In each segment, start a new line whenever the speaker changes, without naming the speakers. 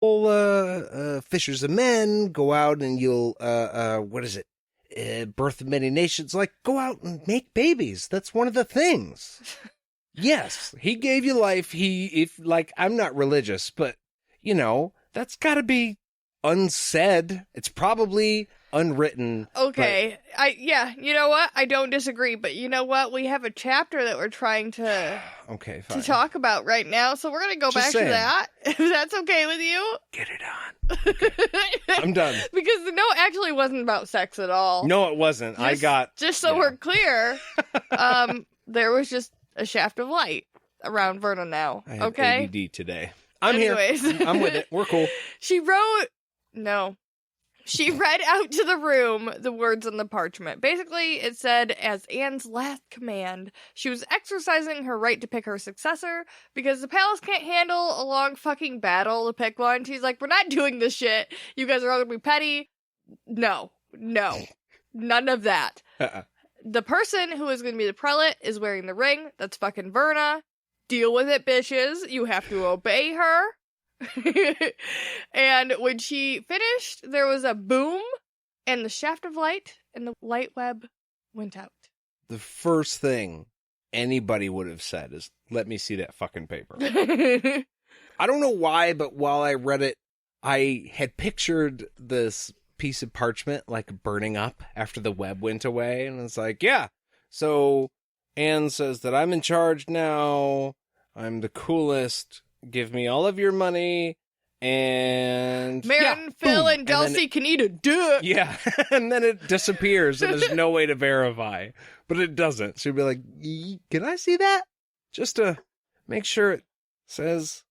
fishers of men, go out and you'll, birth of many nations. Like, go out and make babies. That's one of the things. Yes, he gave you life. I'm not religious, but, that's got to be unsaid. It's probably unwritten.
Okay. You know what? I don't disagree, but you know what? We have a chapter that we're trying to
okay, fine.
to talk about right now, so we're going to go back to that. If that's okay with you.
Get it on. Okay. I'm done.
Because the note actually wasn't about sex at all.
No, it wasn't.
Just so we're clear, there was just a shaft of light around Verna now.
I have
okay?
ADD today.
Anyways.
Here. I'm with it. We're cool.
She read out to the room the words on the parchment. Basically, it said, as Anne's last command, she was exercising her right to pick her successor because the palace can't handle a long fucking battle to pick one. She's like, we're not doing this shit. You guys are all gonna be petty. No. None of that. The person who is gonna be the prelate is wearing the ring. That's fucking Verna. Deal with it, bitches. You have to obey her. And when she finished, there was a boom, and the shaft of light and the light web went out.
The first thing anybody would have said is, let me see that fucking paper. I don't know why, but while I read it, I had pictured this piece of parchment like burning up after the web went away, and it's like, yeah. So Anne says that I'm in charge now. I'm the coolest. Give me all of your money, and
Marin, Phil, and Dulcie can eat a dick.
Yeah, and then it disappears, and there's no way to verify. But it doesn't. She'd be like, can I see that? Just to make sure it says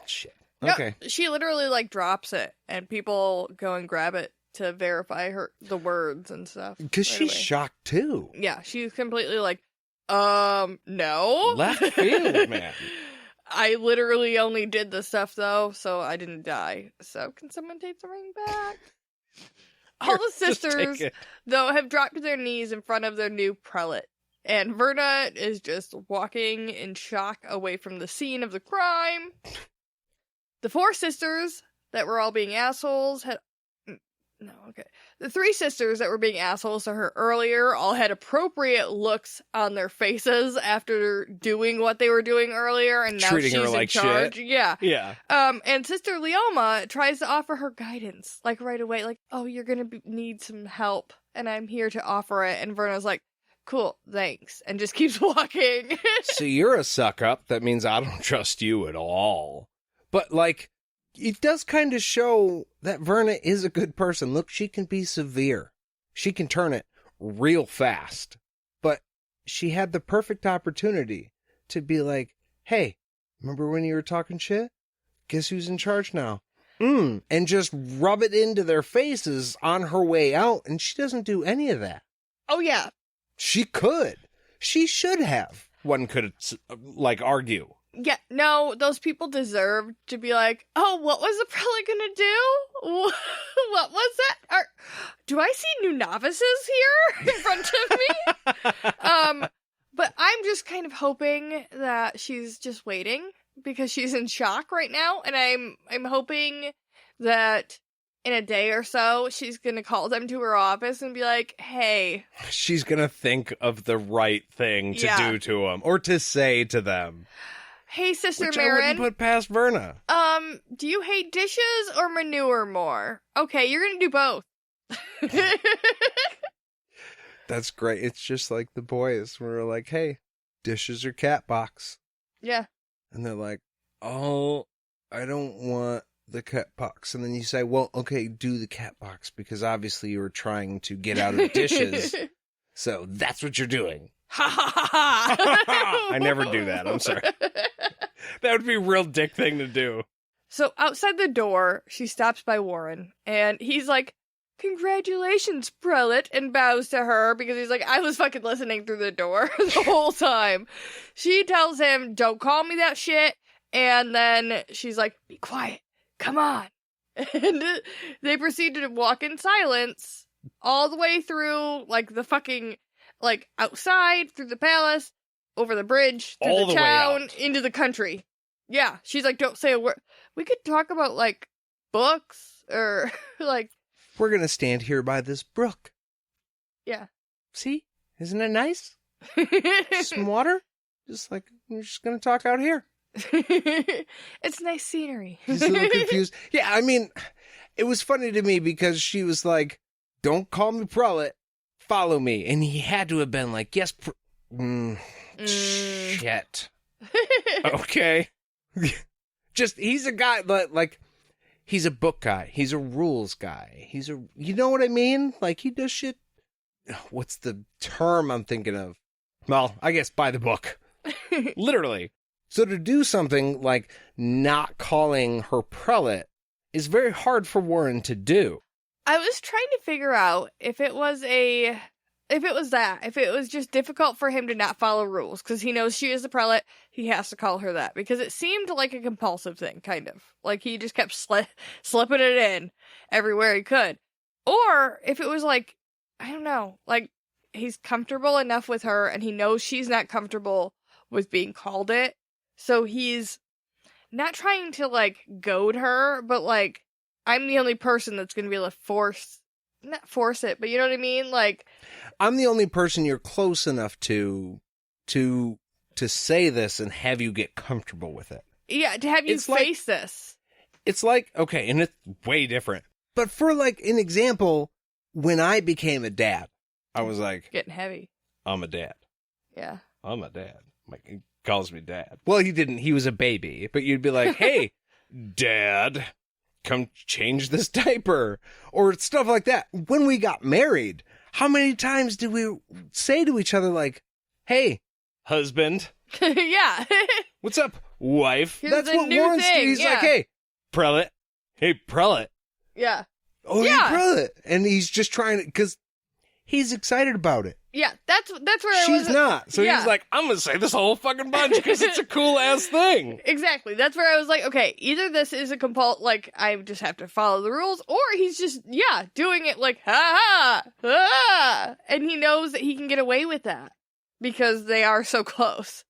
shit. Okay.
No, she literally, drops it, and people go and grab it to verify the words and stuff.
Because she's shocked, too.
Yeah, she's completely no.
Left field, man.
I literally only did the stuff, though, so I didn't die. So, can someone take the ring back? All the sisters, though, have dropped to their knees in front of their new prelate. And Verna is just walking in shock away from the scene of the crime. The four sisters that were all being assholes had... No, okay. The three sisters that were being assholes to her earlier all had appropriate looks on their faces after doing what they were doing earlier, and now
treating
she's
her like
in charge.
Shit.
Yeah. And Sister Leoma tries to offer her guidance, right away, oh, you're gonna need some help, and I'm here to offer it. And Verna's like, cool, thanks, and just keeps walking.
So you're a suck-up. That means I don't trust you at all. But, it does kind of show that Verna is a good person. Look, she can be severe. She can turn it real fast. But she had the perfect opportunity to be like, hey, remember when you were talking shit? Guess who's in charge now? And just rub it into their faces on her way out, and she doesn't do any of that.
Oh, yeah.
She could. She should have. One could, argue.
Yeah, no, those people deserve to be like, oh, what was the prelate gonna do? What was that? Do I see new novices here in front of me? But I'm just kind of hoping that she's just waiting because she's in shock right now, and I'm hoping that in a day or so she's gonna call them to her office and be like, hey.
She's gonna think of the right thing to do to them, or to say to them.
Hey, Sister
Which
Marin.
I wouldn't put past Verna.
Do you hate dishes or manure more? Okay, you're gonna do both.
That's great. It's just like the boys were like, hey, dishes or cat box.
Yeah.
And they're like, oh, I don't want the cat box. And then you say, well, okay, do the cat box, because obviously you were trying to get out of dishes. So that's what you're doing.
Ha ha ha ha!
I never do that. I'm sorry. That would be a real dick thing to do.
So outside the door, she stops by Warren, and he's like, congratulations, prelate, and bows to her, because he's like, I was fucking listening through the door the whole time. She tells him, don't call me that shit, and then she's like, be quiet, come on. And they proceed to walk in silence all the way through, the fucking... outside, through the palace, over the bridge, through
all
the
way
town,
out.
into the country. Yeah, she's like, don't say a word. We could talk about, books or like.
We're going to stand here by this brook.
Yeah.
See? Isn't it nice? Some water? Just like, we're just going to talk out here.
It's nice scenery.
He's a little confused. Yeah, I mean, it was funny to me because she was like, don't call me prelate, follow me. And he had to have been like, yes, shit. Okay. Just, he's a guy that, like, he's a book guy. He's a rules guy. You know what I mean? Like, he does shit. What's the term I'm thinking of? Well, I guess by the book. Literally. So to do something like not calling her prelate is very hard for Warren to do.
I was trying to figure out if it was just difficult for him to not follow rules, because he knows she is a prelate, he has to call her that, because it seemed like a compulsive thing, kind of. Like he just kept slipping it in everywhere he could. Or if it was like, I don't know, like he's comfortable enough with her and he knows she's not comfortable with being called it. So he's not trying to like goad her, but like, I'm the only person that's going to be able to not force it, but you know what I mean? Like,
I'm the only person you're close enough to say this and have you get comfortable with it.
Yeah, to have you face this.
It's like, okay, and it's way different. But for like an example, when I became a dad, I was like,
getting heavy.
I'm a dad.
Yeah.
I'm a dad. Like, he calls me dad. Well, he didn't. He was a baby. But you'd be like, hey, dad, come change this diaper. Or stuff like that. When we got married, how many times did we say to each other, like, hey, husband.
Yeah.
What's up, wife?
Here's
That's
the
what
new
Warren's
thing,
He's
yeah.
like, hey, prelate. Hey, prelate.
Yeah.
Oh,
Yeah.
hey, prelate. And he's just trying to, because he's excited about it.
Yeah, that's where
She's not. So
yeah.
he's like, I'm going to say this whole fucking bunch because it's a cool ass thing.
Exactly. That's where I was like, okay, either this is a like, I just have to follow the rules, or he's just, yeah, doing it like, ha ha, and he knows that he can get away with that because they are so close.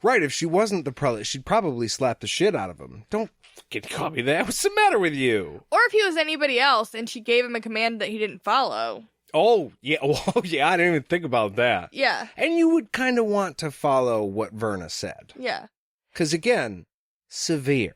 Right. If she wasn't the prelate, she'd probably slap the shit out of him. Don't fucking call me that. What's the matter with you?
Or if he was anybody else and she gave him a command that he didn't follow.
Oh, yeah. Oh, yeah. I didn't even think about that.
Yeah.
And you would kind of want to follow what Verna said.
Yeah.
Because, again, severe.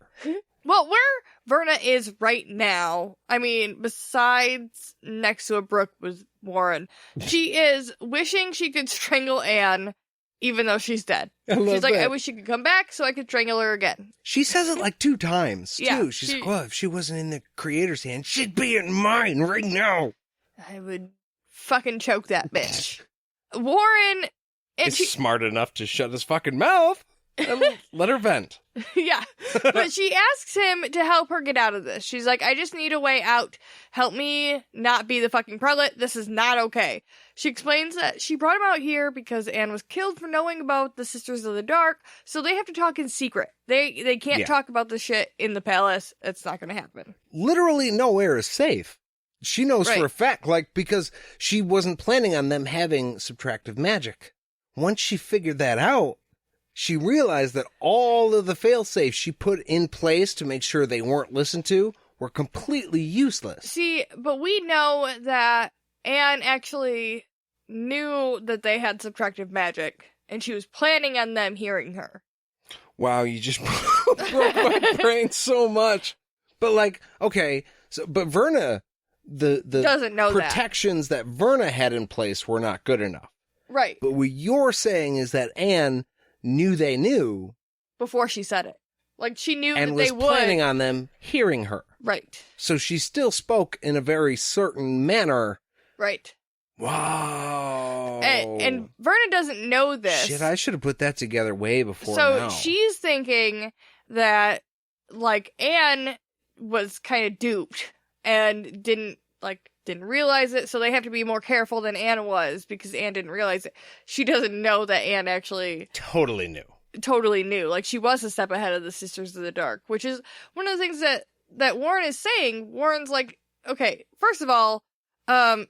Well, where Verna is right now, I mean, besides next to a brook with Warren, she is wishing she could strangle Anne, even though she's dead. She's like, I wish she could come back so I could strangle her again.
She says it like 2 times, too.
Yeah,
She's like, well, if she wasn't in the creator's hand, she'd be in mine right now.
I would fucking choke that bitch. Warren, and
Is smart enough to shut his fucking mouth and let her vent.
Yeah, but she asks him to help her get out of this. She's like, I just need a way out. Help me not be the fucking prelate. This is not okay. She explains that she brought him out here because Anne was killed for knowing about the Sisters of the Dark, so they have to talk in secret. They can't talk about the shit in the palace. It's not going to happen.
Literally nowhere is safe. She knows for a fact, like, because she wasn't planning on them having subtractive magic. Once she figured that out, she realized that all of the fail-safes she put in place to make sure they weren't listened to were completely useless.
See, but we know that Anne actually knew that they had subtractive magic, and she was planning on them hearing her.
Wow, you just broke my brain so much. But, like, okay, but Verna, the
doesn't know
protections that Verna had in place were not good enough.
Right.
But what you're saying is that Anne knew they knew
before she said it. Like, she knew
and
that
was
they would.
planning on them hearing her.
Right.
So she still spoke in a very certain manner.
Right.
Wow.
And Verna doesn't know this.
Shit, I should have put that together way before
so
now.
she's thinking that, like, Anne was kind of duped and didn't realize it, so they have to be more careful than Anne was because Anne didn't realize it. She doesn't know that Anne actually
totally knew. Like, she was a step ahead of the Sisters of the Dark, which is one of the things that Warren is saying. Warren's like, okay, first of all,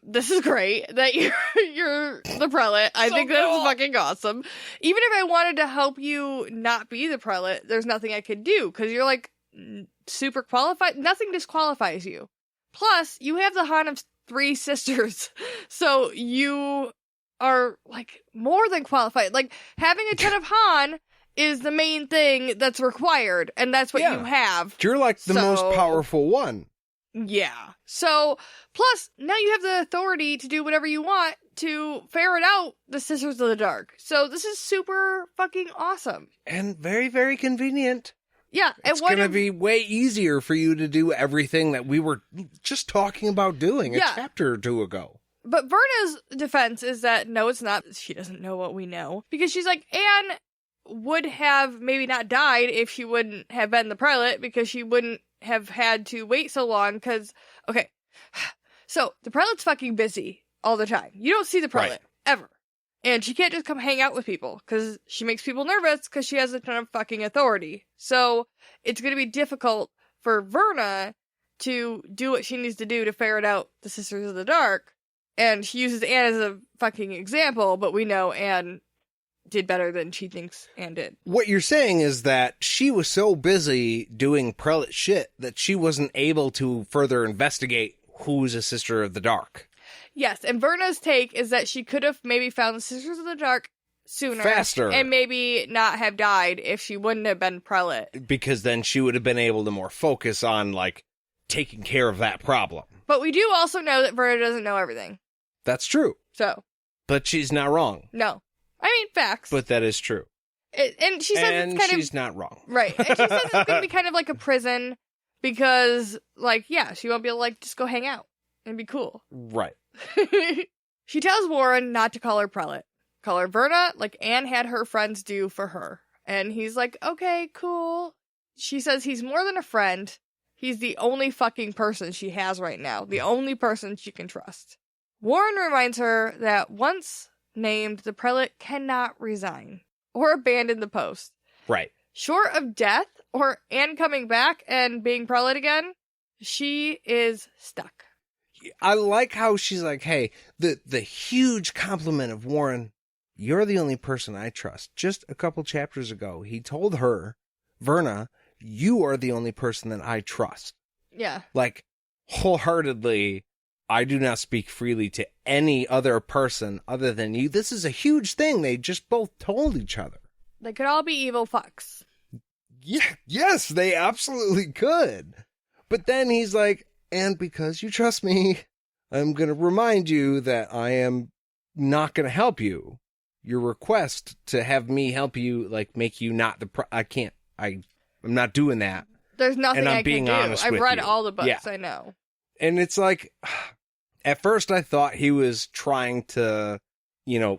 this is great that you're the prelate. I think that's fucking awesome. Even if I wanted to help you not be the prelate, there's nothing I could do because you're like
super qualified. Nothing disqualifies you. Plus, you have the Han of 3 sisters, so you are, like, more than qualified. Like, having a ton of Han is the main thing that's required, and that's what you have.
You're, like, the most powerful one.
Yeah. So, plus, now you have the authority to do whatever you want to ferret out the Sisters of the Dark. So, this is super fucking awesome.
And very, very convenient.
Yeah.
It's going to be way easier for you to do everything that we were just talking about doing a chapter or 2 ago.
But Verna's defense is that, no, it's not. She doesn't know what we know. Because she's like, Anne would have maybe not died if she wouldn't have been the prelate, because she wouldn't have had to wait so long, because, okay, so the prelate's fucking busy all the time. You don't see the prelate, ever. And she can't just come hang out with people, because she makes people nervous, because she has a ton of fucking authority. So, it's going to be difficult for Verna to do what she needs to do to ferret out the Sisters of the Dark. And she uses Anne as a fucking example, but we know Anne did better than she thinks Anne did.
What you're saying is that she was so busy doing prelate shit that she wasn't able to further investigate who's a Sister of the Dark.
Yes, and Verna's take is that she could have maybe found the Sisters of the Dark sooner.
Faster.
And maybe not have died if she wouldn't have been prelate.
Because then she would have been able to more focus on, like, taking care of that problem.
But we do also know that Verna doesn't know everything.
That's true.
So.
But she's not wrong.
No. I mean, facts.
But that is true.
And she says it's kind
she's not wrong.
Right. And she says it's going to be kind of like a prison because, like, yeah, she won't be able to, like, just go hang out and be cool.
Right.
She tells Warren not to call her prelate. Call her Verna, like Anne had her friends do for her. And he's like, okay, cool. She says he's more than a friend. He's the only fucking person she has right now. The only person she can trust. Warren reminds her that once named, the prelate cannot resign or abandon the post.
Right.
Short of death or Anne coming back and being prelate again, she is stuck.
I like how she's like, hey, the huge compliment of Warren, you're the only person I trust. Just a couple chapters ago, he told her, Verna, you are the only person that I trust.
Yeah.
Like, wholeheartedly, I do not speak freely to any other person other than you. This is a huge thing. They just both told each other.
They could all be evil fucks.
Yeah, yes, they absolutely could. But then he's like, and because you trust me, I'm going to remind you that I am not going to help you. Your request to have me help you, like, make you not I'm not doing that.
There's nothing
and I'm
I
being
can do.
honest
I've
with
read
you.
all the books,
Yeah.
I know.
And it's like, at first I thought he was trying to,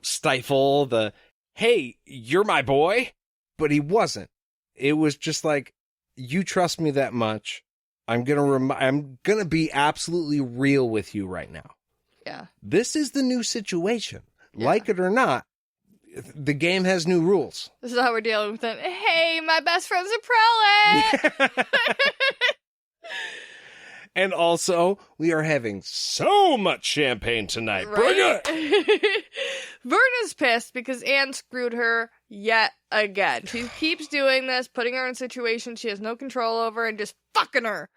stifle the, hey, you're my boy. But he wasn't. It was just like, you trust me that much. I'm gonna be absolutely real with you right now.
Yeah.
This is the new situation.
Yeah.
Like it or not, the game has new rules.
This is how we're dealing with it. Hey, my best friend's a prelate!
And also, we are having so much champagne tonight.
Right?
Bring it!
Verna's pissed because Anne screwed her yet again. She keeps doing this, putting her in situations she has no control over and just fucking her.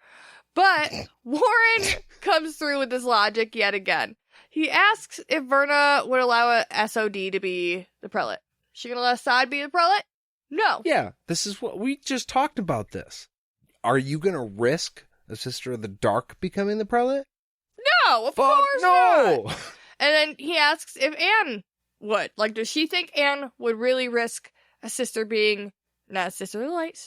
But Warren comes through with his logic yet again. He asks if Verna would allow a SOD to be the prelate. She gonna let Assad be the prelate? No.
Yeah, this is what we just talked about this. Are you gonna risk a Sister of the Dark becoming the prelate?
No, of
Fuck
course
no!
not. And then he asks if Anne would. Like, does she think Anne would really risk a sister being not a Sister of the Light?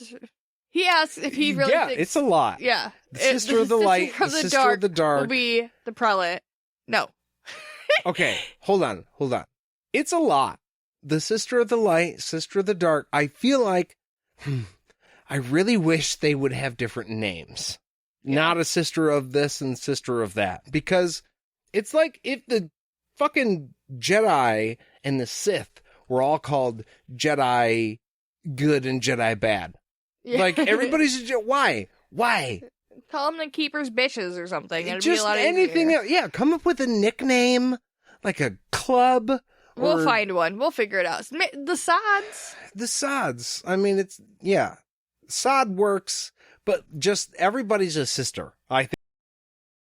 He asks if he really thinks...
Yeah, it's a lot.
Yeah.
The Sister of the Light, the Sister of the Dark
will be the prelate. No.
Okay, hold on. It's a lot. The Sister of the Light, Sister of the Dark, I feel like... I really wish they would have different names. Yeah. Not a sister of this and sister of that. Because it's like if the fucking Jedi and the Sith were all called Jedi good and Jedi bad. Yeah. Like, everybody's a Jedi. Why?
Call them the Keeper's Bitches or something. It'd
just
be a lot
anything
easier.
else. Yeah, come up with a nickname, like a club.
We'll find one. We'll figure it out. The Sods.
The Sods. I mean, it's, yeah. Sod works, But just everybody's a sister. I think